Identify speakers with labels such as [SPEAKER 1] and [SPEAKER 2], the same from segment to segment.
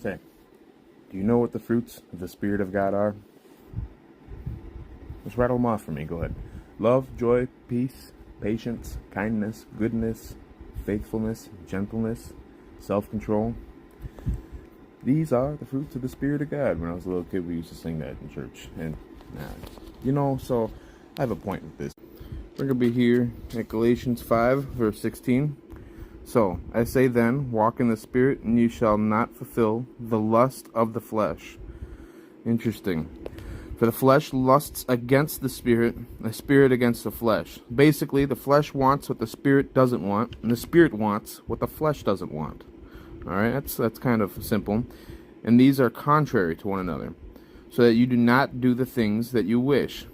[SPEAKER 1] Say, do you know what the fruits of the Spirit of God are? Just rattle them off for me. Go ahead. Love, joy, peace, patience, kindness, goodness, faithfulness, gentleness, self-control. These are the fruits of the Spirit of God. When I was a little kid, we used to sing that in church. And, so I have a point with this. We're going to be here at Galatians 5, verse 16. So, I say then, walk in the Spirit, and you shall not fulfill the lust of the flesh. Interesting. For the flesh lusts against the Spirit against the flesh. Basically, the flesh wants what the Spirit doesn't want, and the Spirit wants what the flesh doesn't want. Alright, that's kind of simple. And these are contrary to one another, so that you do not do the things that you wish.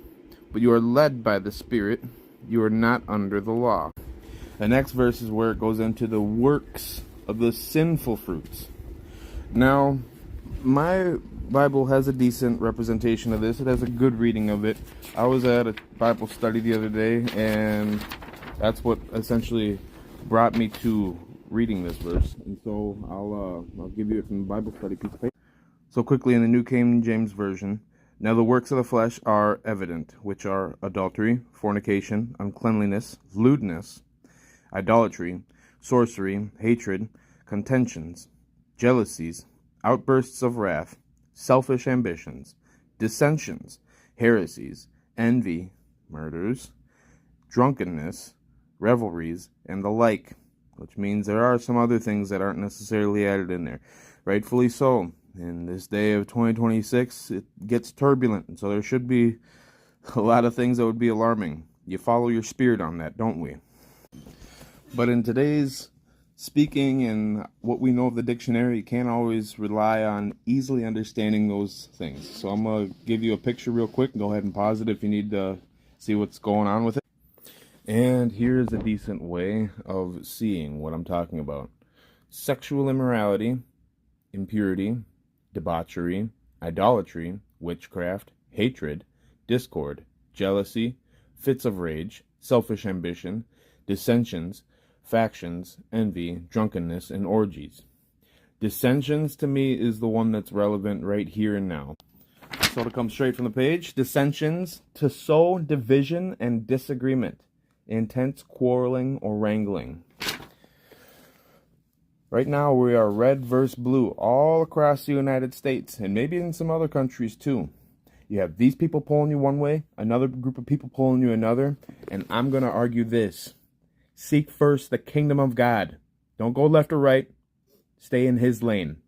[SPEAKER 1] But you are led by the Spirit, you are not under the law. The next verse is where it goes into the works of the sinful fruits. Now, my Bible has a decent representation of this. It has a good reading of it. I was at a Bible study the other day, and that's what essentially brought me to reading this verse. And so I'll give you it from the Bible study piece of paper. So quickly, in the New King James Version, now the works of the flesh are evident, which are adultery, fornication, uncleanliness, lewdness, idolatry, sorcery, hatred, contentions, jealousies, outbursts of wrath, selfish ambitions, dissensions, heresies, envy, murders, drunkenness, revelries, and the like, which means there are some other things that aren't necessarily added in there. Rightfully so. In this day of 2026, it gets turbulent, and so there should be a lot of things that would be alarming. You follow your spirit on that, don't we? But in today's speaking and what we know of the dictionary, you can't always rely on easily understanding those things. So I'm going to give you a picture real quick. Go ahead and pause it if you need to see what's going on with it. And here's a decent way of seeing what I'm talking about. Sexual immorality, impurity, debauchery, idolatry, witchcraft, hatred, discord, jealousy, fits of rage, selfish ambition, dissensions, factions, envy, drunkenness, and orgies. Dissensions to me is the one that's relevant right here and now. So to come straight from the page, dissensions, to sow division and disagreement, intense quarreling or wrangling. Right now we are red versus blue all across the United States, and maybe in some other countries too. You have these people pulling you one way, another group of people pulling you another, and I'm going to argue this. Seek first the kingdom of God. Don't go left or right. Stay in His lane.